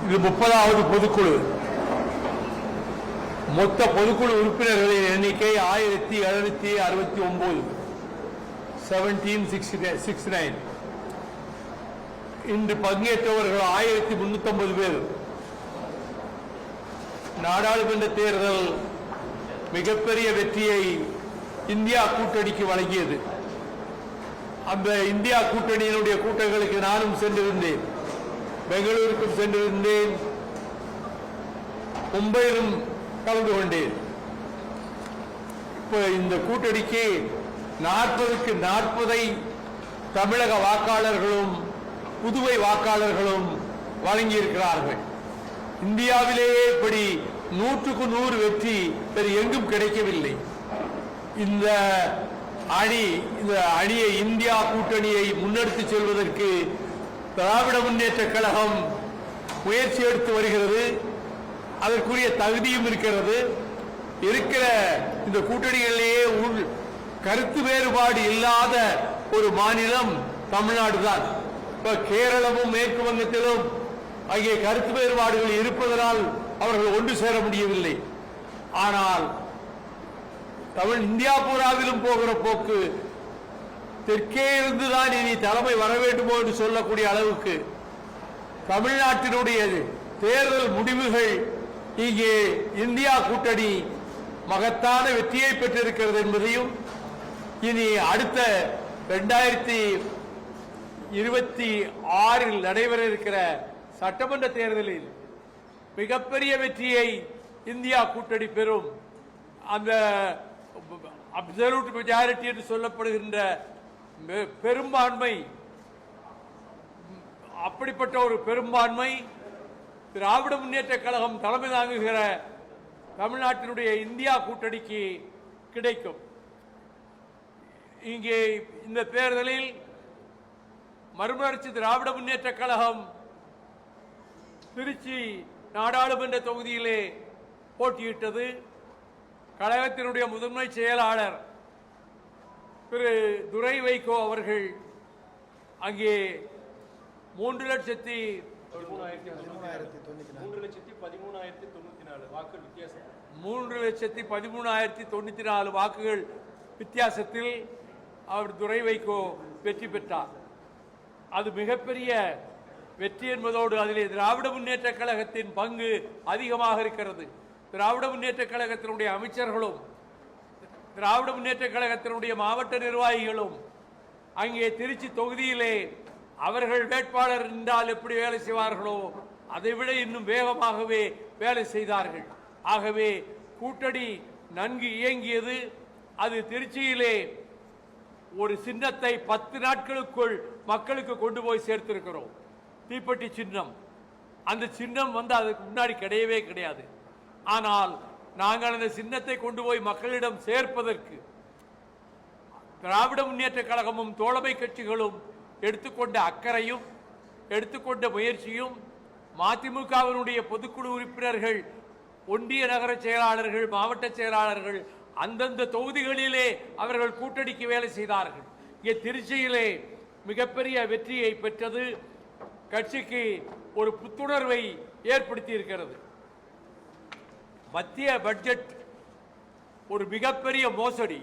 இது 30வது பொதுக்குழு. மொத்த பொதுக்குழு உறுப்பினர்களின் எண்ணிக்கை 1769. 1769. இன்று பங்கேற்றவர்கள் 1350 பேர். நாடாளுமன்ற தேர்தல் மிகப்பெரிய வெற்றியை இந்தியா கூட்டணிக்கு வழங்கியது. அந்த இந்தியா கூட்டணியினுடைய கூட்டங்களுக்கு நானும் சென்றிருந்தேன். பெங்களூருக்கும் சென்றிருந்தேன், மும்பையிலும் கலந்து கொண்டேன். இப்போ இந்த கூட்டணிக்கு 40க்கு 40 தமிழக வாக்காளர்களும் புதுவை வாக்காளர்களும் வழங்கியிருக்கிறார்கள். இந்தியாவிலேயே இப்படி 100க்கு 100 வெற்றி வேறு எங்கும் கிடைக்கவில்லை. இந்த அணியை இந்தியா கூட்டணியை முன்னெடுத்து செல்வதற்கு திராவிட முன்னேற்ற கழகம் முயற்சி எடுத்து வருகிறது. அதற்குரிய தகுதியும் இருக்கிறது. இருக்கிற இந்த கூட்டணிகளிலேயே கருத்து வேறுபாடு இல்லாத ஒரு மாநிலம் தமிழ்நாடு தான். இப்ப கேரளமும் மேற்கு வங்கத்திலும் அங்கே கருத்து வேறுபாடுகள் இருப்பதனால் அவர்கள் ஒன்று சேர முடியவில்லை. ஆனால் இந்தியா பூராவிலும் போகிற போக்கு தெற்கே இருந்துதான் இனி தலைமை வர வேண்டுமோ என்று சொல்லக்கூடிய அளவுக்கு தமிழ்நாட்டினுடைய தேர்தல் முடிவுகள் இங்கே இந்தியா கூட்டணி மகத்தான வெற்றியை பெற்றிருக்கிறது என்பதையும், இனி அடுத்த 2026 நடைபெற இருக்கிற சட்டமன்ற தேர்தலில் மிகப்பெரிய வெற்றியை இந்தியா கூட்டணி பெறும். அந்த அப்சல்யூட் மெஜாரிட்டி என்று சொல்லப்படுகின்ற பெரும்பான்மை, அப்படிப்பட்ட ஒரு பெரும்பான்மை திராவிட முன்னேற்ற கழகம் தலைமை தாங்குகிற தமிழ்நாட்டினுடைய இந்தியா கூட்டணிக்கு கிடைக்கும். இங்கே இந்த தேர்தலில் மறுமலர்ச்சி திராவிட முன்னேற்ற கழகம் திருச்சி நாடாளுமன்ற தொகுதியிலே போட்டியிட்டது. கழகத்தினுடைய முதன்மை செயலாளர் திரு துரை வைகோ அவர்கள் அங்கே 3,13,094 வாக்குகள் வித்தியாசத்தில் அவர் துரை வைகோ வெற்றி பெற்றார். அது மிகப்பெரிய வெற்றி என்பதோடு அதிலே திராவிட முன்னேற்ற கழகத்தின் பங்கு அதிகமாக இருக்கிறது. திராவிட முன்னேற்ற கழகத்தினுடைய அமைச்சர்களும் திராவிட முன்னேற்ற கழகத்தினுடைய மாவட்ட நிர்வாகிகளும் அங்கே திருச்சி தொகுதியிலே அவர்கள் வேட்பாளர் என்றால் எப்படி வேலை செய்வார்களோ அதைவிட இன்னும் வேகமாகவே வேலை செய்தார்கள். ஆகவே கூட்டணி நன்கு இயங்கியது. அது திருச்சியிலே ஒரு சின்னத்தை 10 நாட்களுக்குள் மக்களுக்கு கொண்டு போய் சேர்த்திருக்கிறோம். தீப்பெட்டி சின்னம். அந்த சின்னம் அதுக்கு முன்னாடி கிடையவே கிடையாது. ஆனால் நாங்கள் அந்த சின்னத்தை கொண்டு போய் மக்களிடம் சேர்ப்பதற்கு திராவிட முன்னேற்ற கழகமும் தோழமை கட்சிகளும் எடுத்துக்கொண்ட அக்கறையும் எடுத்துக்கொண்ட முயற்சியும், மதிமுகவினுடைய பொதுக்குழு உறுப்பினர்கள், ஒன்றிய நகர செயலாளர்கள், மாவட்ட செயலாளர்கள் அந்தந்த தொகுதிகளிலே அவர்கள் கூட்டணிக்கு வேலை செய்தார்கள். இங்கே திருச்சியிலே மிகப்பெரிய வெற்றியை பெற்றது கட்சிக்கு ஒரு புத்துணர்வை ஏற்படுத்தி இருக்கிறது. மத்திய பட்ஜெட் ஒரு மிகப்பெரிய மோசடி.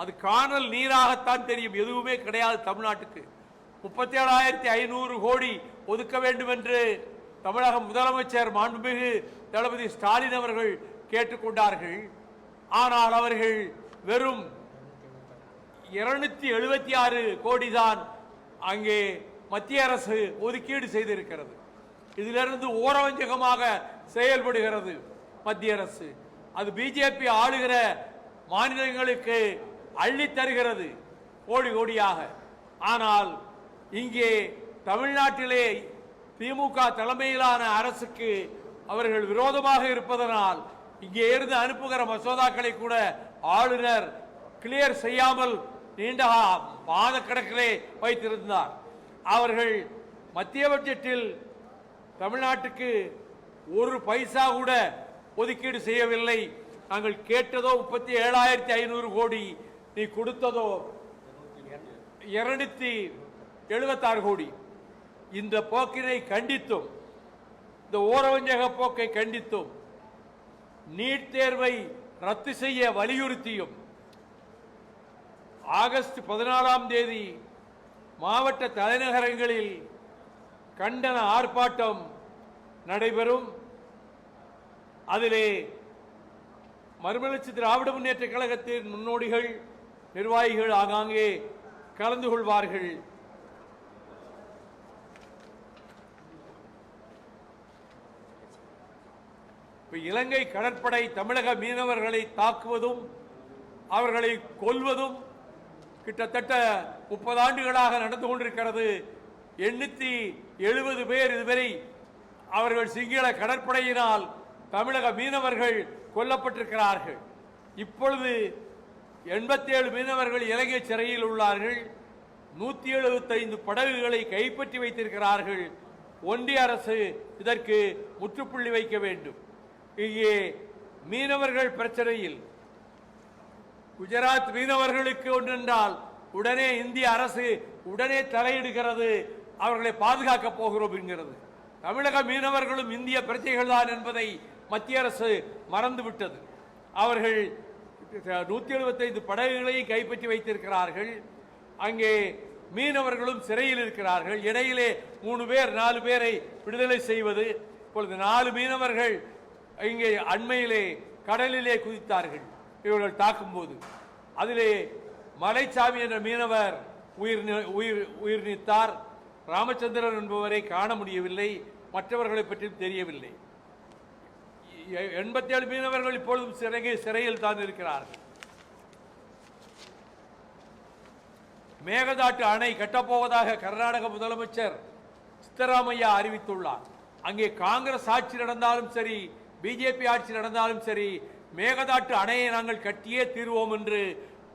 அது காணல் நீராகத்தான் தெரியும், எதுவுமே கிடையாது. தமிழ்நாட்டுக்கு 37,500 கோடி ஒதுக்க வேண்டும் என்று தமிழக முதலமைச்சர் மாண்புமிகு தளபதி ஸ்டாலின் அவர்கள் கேட்டுக்கொண்டார்கள். ஆனால் அவர்கள் வெறும் 276 கோடி தான் அங்கே மத்திய அரசு ஒதுக்கீடு செய்திருக்கிறது. இதிலிருந்து ஓரவஞ்சகமாக செயல்படுகிறது மத்திய அரசு. அது பிஜேபி ஆளுகிற மாநிலங்களுக்கு அள்ளி தருகிறது கோடி கோடியாக. ஆனால் இங்கே தமிழ்நாட்டிலே திமுக தலைமையிலான அரசுக்கு அவர்கள் விரோதமாக இருப்பதனால் இங்கே இருந்து அனுப்புகிற மசோதாக்களை கூட ஆளுநர் கிளியர் செய்யாமல் நீண்ட மாதக்கணக்கிலே வைத்திருந்தார். அவர்கள் மத்திய பட்ஜெட்டில் தமிழ்நாட்டுக்கு ஒரு பைசா கூட ஒதுக்கீடு செய்யவில்லை. நாங்கள் கேட்டதோ 37,500 கோடி, நீ கொடுத்ததோ 276 கோடி. இந்த போக்கினை கண்டித்தும் இந்த ஓரவஞ்சக போக்கை கண்டித்தும் நீட் தேர்வை ரத்து செய்ய வலியுறுத்தியும் ஆகஸ்ட் 14ஆம் தேதி மாவட்ட தலைநகரங்களில் கண்டன ஆர்ப்பாட்டம் நடைபெறும். அதிலே மறுமலர்ச்சி திராவிட முன்னேற்ற கழகத்தின் முன்னோடிகள் நிர்வாகிகள் ஆங்காங்கே கலந்து கொள்வார்கள். இலங்கை கடற்படை தமிழக மீனவர்களை தாக்குவதும் அவர்களை கொல்வதும் கிட்டத்தட்ட 30 ஆண்டுகளாக நடந்து கொண்டிருக்கிறது. 870 பேர் இதுவரை அவர்கள் சிங்கள கடற்படையினால் தமிழக மீனவர்கள் கொல்லப்பட்டிருக்கிறார்கள். இப்பொழுது 87 மீனவர்கள் இலங்கை சிறையில் உள்ளார்கள். 175 படகுகளை கைப்பற்றி வைத்திருக்கிறார்கள். ஒன்றிய அரசு இதற்கு முற்றுப்புள்ளி வைக்க வேண்டும். இங்கே மீனவர்கள் பிரச்சனையில் குஜராத் மீனவர்களுக்கு ஒன்றென்றால் உடனே இந்திய அரசு உடனே தலையிடுகிறது, அவர்களை பாதுகாக்கப் போகிறோம் என்கிறது. தமிழக மீனவர்களும் இந்திய பிரஜைகள் தான் என்பதை மத்திய அரசு மறந்துவிட்டது. அவர்கள் 175 படகுகளை கைப்பற்றி வைத்திருக்கிறார்கள். அங்கே மீனவர்களும் சிறையில் இருக்கிறார்கள். இடையிலே 3 பேர் 4 பேரை விடுதலை செய்வது. இப்பொழுது 4 மீனவர்கள் இங்கே அண்மையிலே கடலிலே குதித்தார்கள் இவர்கள் தாக்கும்போது. அதிலே மலைச்சாமி என்ற மீனவர் உயிர் நீத்தார். ராமச்சந்திரன் என்பவரை காண முடியவில்லை. மற்றவர்களை பற்றியும் தெரியவில்லை. 87 மீனவர்கள் இப்பொழுதும் சிறையில் தான் இருக்கிறார்கள். மேகதாட்டு அணை கட்டப்போவதாக கர்நாடக முதலமைச்சர் சித்தராமையா அறிவித்துள்ளார். அங்கே காங்கிரஸ் ஆட்சி நடந்தாலும் சரி, பிஜேபி ஆட்சி நடந்தாலும் சரி, மேகதாட்டு அணையை நாங்கள் கட்டியே தீர்வோம் என்று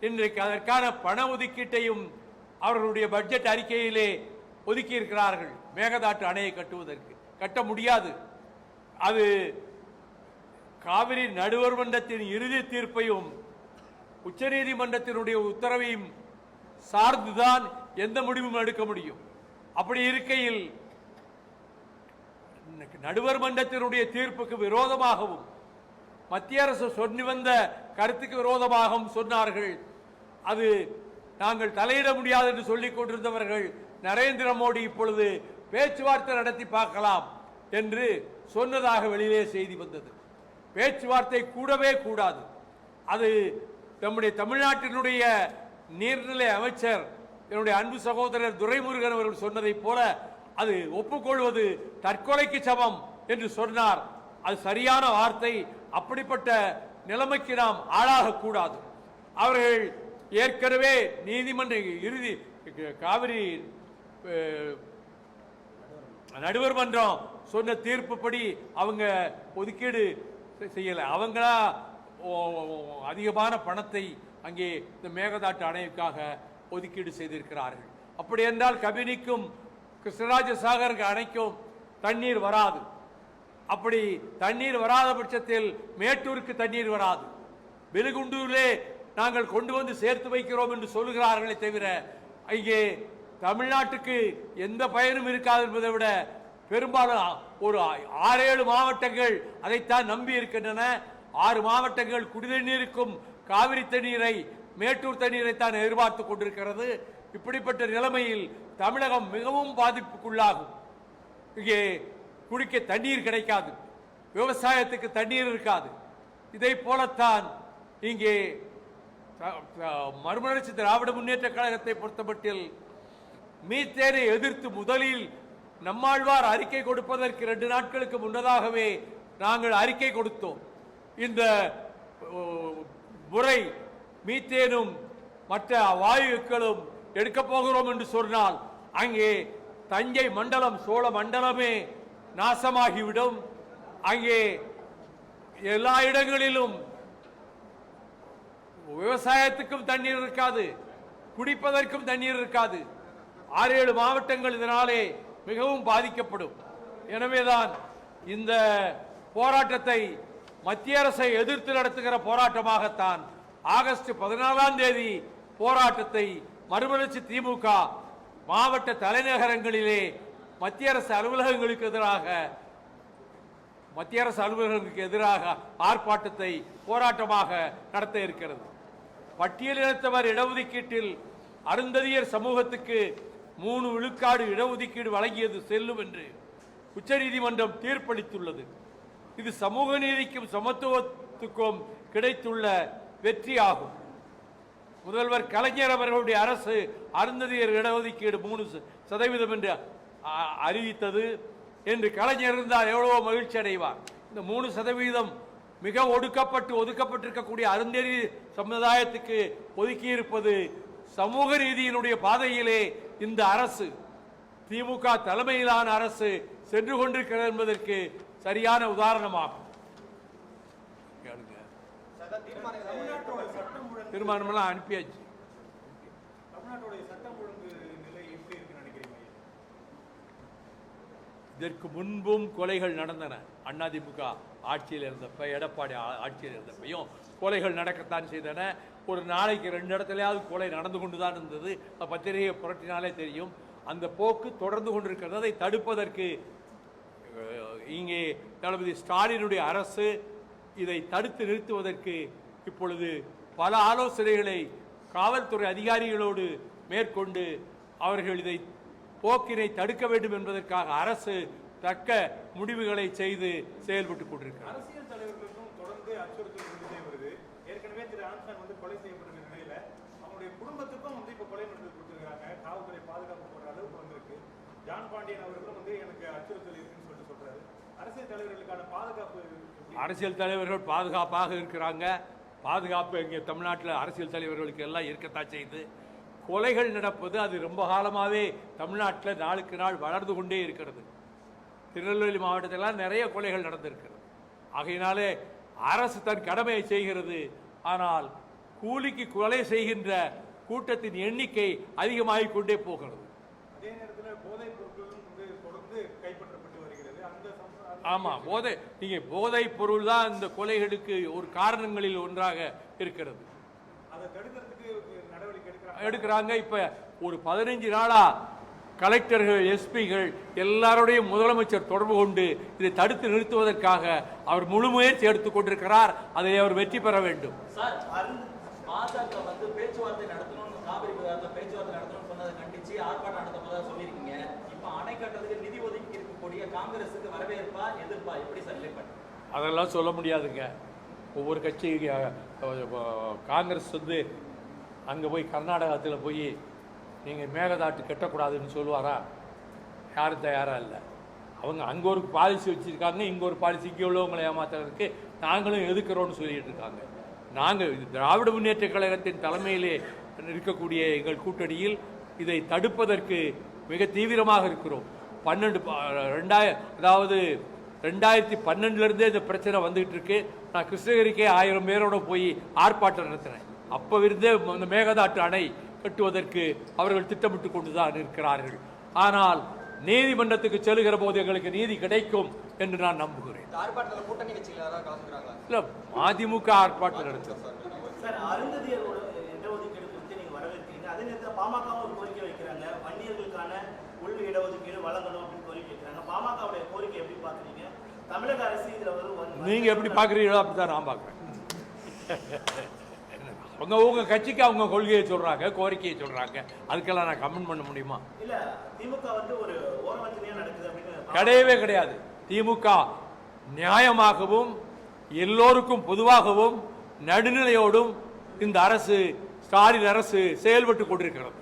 இன்றைக்கு அதற்கான பண ஒதுக்கீட்டையும் அவர்களுடைய பட்ஜெட் அறிக்கையிலே ஒதுக்கி இருக்கிறார்கள். மேகதாட்டு அணையை கட்டுவதற்கு கட்ட முடியாது. அது காவிரி நடுவர் மன்றத்தின் இறுதி தீர்ப்பையும் உச்சநீதிமன்றத்தினுடைய உத்தரவையும் சார்ந்துதான் எந்த முடிவும் எடுக்க முடியும். அப்படி இருக்கையில் நடுவர் மன்றத்தினுடைய தீர்ப்புக்கு விரோதமாகவும் மத்திய அரசு சொல்லி வந்த கருத்துக்கு விரோதமாகவும் சொன்னார்கள். அது நாங்கள் தலையிட முடியாது என்று சொல்லிக் கொண்டிருந்தவர்கள் நரேந்திர மோடி இப்பொழுது பேச்சுவார்த்தை நடத்தி பார்க்கலாம் என்று சொன்னதாக வெளியிலே செய்தி வந்தது. பேச்சுவார்த்தை கூடவே கூடாது. அது நம்முடைய தமிழ்நாட்டினுடைய நீர்நிலை அமைச்சர் என்னுடைய அன்பு சகோதரர் துரைமுருகன் அவர்கள் சொன்னதை போல அது ஒப்புக்கொள்வது தற்கொலைக்கு சமம் என்று சொன்னார். அது சரியான வார்த்தை. அப்படிப்பட்ட நிலைமைக்கு நாம் ஆளாகக்கூடாது. அவர்கள் ஏற்கனவே நீதிமன்ற இறுதி காவிரி நடுவர் மன்றம் சொன்ன தீர்ப்புப்படி அவங்க ஒதுக்கீடு செய்யலை. அவங்களா அதிகமான பணத்தை அங்கே இந்த மேகதாட்டு அணைக்காக ஒதுக்கீடு செய்திருக்கிறார்கள். அப்படி என்றால் கபினிக்கும் கிருஷ்ணராஜ சாகர் அணைக்கும் தண்ணீர் வராது. அப்படி தண்ணீர் வராத பட்சத்தில் மேட்டூருக்கு தண்ணீர் வராது. வெலுகுண்டூரிலே நாங்கள் கொண்டு வந்து சேர்த்து வைக்கிறோம் என்று சொல்லுகிறார்களே தவிர இங்கே தமிழ்நாட்டுக்கு எந்த பயனும் இருக்காது என்பதை விட பெரும்பாலும் ஒரு 6-7 மாவட்டங்கள் அதைத்தான் நம்பி இருக்கின்றன. 6 மாவட்டங்கள் குடிநீருக்கும் காவிரி தண்ணீரை மேட்டூர் தண்ணீரை தான் எதிர்பார்த்து கொண்டிருக்கிறது. இப்படிப்பட்ட நிலைமையில் தமிழகம் மிகவும் பாதிப்புக்குள்ளாகும். இங்கே குடிக்க தண்ணீர் கிடைக்காது, விவசாயத்துக்கு தண்ணீர் இருக்காது. இதை போலத்தான் இங்கே மறுமலர்ச்சி திராவிட முன்னேற்ற கழகத்தை பொறுத்தமட்டில் மீத்தேனை எதிர்த்து முதலில் நம்மாழ்வார் அறிக்கை கொடுப்பதற்கு 2 நாட்களுக்கு முன்னதாகவே நாங்கள் அறிக்கை கொடுத்தோம். இந்த முறை மீத்தேனும் மற்ற வாயுக்களும் எடுக்கப் போகிறோம் என்று சொன்னால் அங்கே தஞ்சை மண்டலம் சோழ மண்டலமே நாசமாகிவிடும். அங்கே எல்லா இடங்களிலும் விவசாயத்துக்கும் தண்ணீர் இருக்காது, குடிப்பதற்கும் தண்ணீர் இருக்காது. 6-7 மாவட்டங்கள் இதனாலே மிகவும் பாதிக்கப்படும். எனவேதான் இந்த போராட்டத்தை மத்திய அரசை எதிர்த்து நடத்துகிற போராட்டமாகத்தான் ஆகஸ்ட் 14ஆம் தேதி போராட்டத்தை மறுமலர்ச்சி திமுக மாவட்ட தலைநகரங்களிலே மத்திய அரசு அலுவலகங்களுக்கு எதிராக மத்திய அரசு அலுவலர்களுக்கு எதிராக ஆர்ப்பாட்டத்தை போராட்டமாக நடத்த இருக்கிறது. பட்டியலினத்தவர் இடஒதுக்கீட்டில் அருந்ததியர் சமூகத்துக்கு 3 விழுக்காடு இடஒதுக்கீடு வழங்கியது செல்லும் என்று உச்சநீதிமன்றம் தீர்ப்பளித்துள்ளது. இது சமூக நீதிக்கும் சமத்துவத்துக்கும் கிடைத்துள்ள வெற்றியாகும். முதல்வர் கலைஞர் அவர்களுடைய அரசு அருந்ததியர் இடஒதுக்கீடு 3% என்று அறிவித்தது. என்று கலைஞர் இருந்தால் எவ்வளவோ மகிழ்ச்சி அடைவார். இந்த 3% மிக ஒதுக்கப்பட்டிருக்கக்கூடிய அருந்ததியர் சமுதாயத்துக்கு ஒதுக்கி இருப்பது சமூக நீதியினுடைய பாதையிலே இந்த அரசு, திமுக தலைமையிலான அரசு சென்று கொண்டிருக்கிறது என்பதற்கு சரியான உதாரணமாகும். தீர்மானமெல்லாம் அனுப்பியாச்சு. இதற்கு முன்பும் கொலைகள் நடந்தன. அதிமுக ஆட்சியில் இருந்தப்ப, எடப்பாடி ஆட்சியில் இருந்தப்பையும் கொலைகள் நடக்கத்தான் செய்தன. ஒரு நாளைக்கு 2 இடத்துலயாவது கொலை நடந்து கொண்டுதான் இருந்தது. பத்திரிகை புரட்டினாலே தெரியும். அந்த போக்கு தொடர்ந்து கொண்டிருக்கிறது. அதை தடுப்பதற்கு இங்கே தளபதி ஸ்டாலினுடைய அரசு இதை தடுத்து நிறுத்துவதற்கு இப்பொழுது பல ஆலோசனைகளை காவல்துறை அதிகாரிகளோடு மேற்கொண்டு அவர்கள் இதை போக்கினை தடுக்க வேண்டும் என்பதற்காக அரசு தக்க முடிவுகளை செய்து செயல்பட்டுக் கொண்டிருக்கிறார். அரசியல் தலைவர்களுக்கும் தொடர்ந்து அச்சுறுத்தல் இருந்துட்டே வருது. ஏற்கனவே திரு ஆம்ஸ்டாங் கொலை செய்யப்பட்ட நிலையில அவங்களுடைய குடும்பத்துக்கும் இப்ப கொலை மிரட்டல் கொடுத்திருக்காங்க. காவல்துறை பாதுகாப்பு போடுற அளவுக்கு வந்திருக்கு. ஜான் பாண்டியன் அவர்களும் எனக்கு அச்சுறுத்தல் இருக்குன்னு சொல்றாரு. அரசியல் தலைவர்களுக்கான பாதுகாப்பு, அரசியல் தலைவர்கள் பாதுகாப்பாக இருக்கிறாங்க. பாதுகாப்பு இங்கே தமிழ்நாட்டில் அரசியல் தலைவர்களுக்கு எல்லாம் இருக்கத்தான் செய்து. கொலைகள் நடப்பது அது ரொம்ப காலமாகவே தமிழ்நாட்டில் நாளுக்கு நாள் வளர்ந்து கொண்டே இருக்கிறது. திருநெல்வேலி மாவட்டத்திலாம் நிறைய கொலைகள் நடந்திருக்கிறது. ஆகையினாலே அரசு தன் கடமையை செய்கிறது. ஆனால் கூலிக்கு கொலை செய்கின்ற கூட்டத்தின் எண்ணிக்கை அதிகமாகிக் கொண்டே போகிறது. அதே நேரத்தில் போதைப் பொருட்களும் தொடர்ந்து கைப்பற்றப்பட்டு வருகிறது. ஆமா, போதைப் பொருள் தான் இந்த கொலைகளுக்கு ஒரு காரணங்களில் ஒன்றாக இருக்கிறது. எடுக்கிறாங்க. இப்ப ஒரு 15 நாளா கலெக்டர்கள், எஸ்பிகள் எல்லாரோடையும் முதலமைச்சர் தொடர்பு கொண்டு இதை தடுத்து நிறுத்துவதற்காக அவர் முழு முயற்சி எடுத்துக் கொண்டிருக்கிறார். அதை அவர் வெற்றி பெற வேண்டும். பேச்சுவார்த்தை நடத்தணும், காவிரி பேச்சுவார்த்தை நடத்தணும் சொன்னதை கண்டிச்சு ஆர்ப்பாட்டம் நடத்த போதா சொல்லியிருக்கீங்க. இப்ப அணை கட்டுறதுக்கு நிதி ஒதுக்கி இருக்கக்கூடிய காங்கிரஸுக்கு வரவேற்பா எதிர்ப்பா எப்படி சார்? அதெல்லாம் சொல்ல முடியாதுங்க. ஒவ்வொரு கட்சி காங்கிரஸ் அங்கே போய் கர்நாடகத்தில் போய் நீங்கள் மேகதாட்டு கட்டக்கூடாதுன்னு சொல்லுவாரா? யாரும் தயாராக இல்லை. அவங்க அங்கே ஒரு பாலிசி வச்சுருக்காங்க, இங்கே ஒரு பாலிசி, இங்கே உள்ளவங்களை ஏமாத்துறதுக்கு நாங்களும் எதுக்குறோன்னு சொல்லிட்டு இருக்காங்க. நாங்கள் திராவிட முன்னேற்ற கழகத்தின் தலைமையிலே இருக்கக்கூடிய எங்கள் கூட்டணியில் இதை தடுப்பதற்கு மிக தீவிரமாக இருக்கிறோம். 2012 இந்த பிரச்சனை வந்துகிட்டு இருக்கு. நான் கிருஷ்ணகிரிக்கே 1000 பேரோட போய் ஆர்ப்பாட்டம் நடத்தினேன். அப்போ இருந்தே இந்த மேகதாட்டு அணை கட்டுவதற்கு அவர்கள் திட்டமிட்டு கொண்டுதான் இருக்கிறார்கள். ஆனால் நீதிமன்றத்துக்கு செல்கிற போது எங்களுக்கு நீதி கிடைக்கும் என்று நான் நம்புகிறேன். இல்ல, அதிமுக ஆர்ப்பாட்டம் நடத்தும். நீங்க எப்படி பாக்குறீங்களோ அப்படித்தான் நான் பாக்குறேன். உங்க கட்சிக்கு அவங்க கொள்கையை சொல்றாங்க, கோரிக்கையை சொல்றாங்க. அதுக்கெல்லாம் நான் கமெண்ட் பண்ண முடியுமா? கிடையவே கிடையாது. திமுக நியாயமாகவும் எல்லோருக்கும் பொதுவாகவும் நடுநிலையோடும் இந்த அரசு, ஸ்டாலின் அரசு செயல்பட்டு கொண்டிருக்கிறது.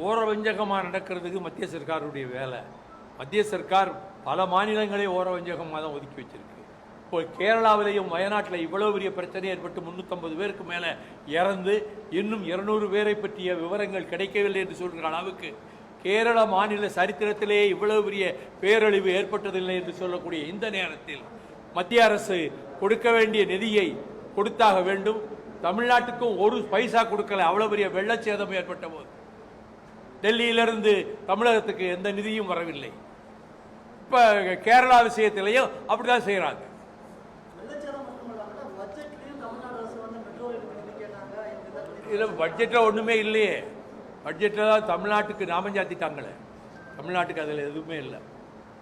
ஓரவஞ்சகமாக நடக்கிறதுக்கு மத்திய சர்க்காருடைய வேலை. மத்திய சர்க்கார் பல மாநிலங்களே ஓரவஞ்சகமாக தான் ஒதுக்கி வச்சிருக்கு. இப்போ கேரளாவிலையும் வயநாட்டில் இவ்வளவு பெரிய பிரச்சனை ஏற்பட்டு 350 பேருக்கு மேலே இறந்து இன்னும் 200 பேரை பற்றிய விவரங்கள் கிடைக்கவில்லை என்று சொல்கிற அளவுக்கு கேரள மாநில சரித்திரத்திலேயே இவ்வளவு பெரிய பேரழிவு ஏற்பட்டதில்லை என்று சொல்லக்கூடிய இந்த நேரத்தில் மத்திய அரசு கொடுக்க வேண்டிய நிதியை கொடுத்தாக வேண்டும். தமிழ்நாட்டுக்கும் ஒரு பைசா கொடுக்கல. அவ்வளவு பெரிய வெள்ளச்சேதம் ஏற்பட்ட போது டெல்லியிலிருந்து தமிழகத்துக்கு எந்த நிதியும் வரவில்லை. இப்போ கேரளா விஷயத்திலையும் அப்படிதான் செய்கிறாங்க. இதில் பட்ஜெட்டில் ஒன்றுமே இல்லையே. பட்ஜெட்டில் தான் தமிழ்நாட்டுக்கு நாமம் சாத்திட்டாங்களே. தமிழ்நாட்டுக்கு அதில் எதுவுமே இல்லை.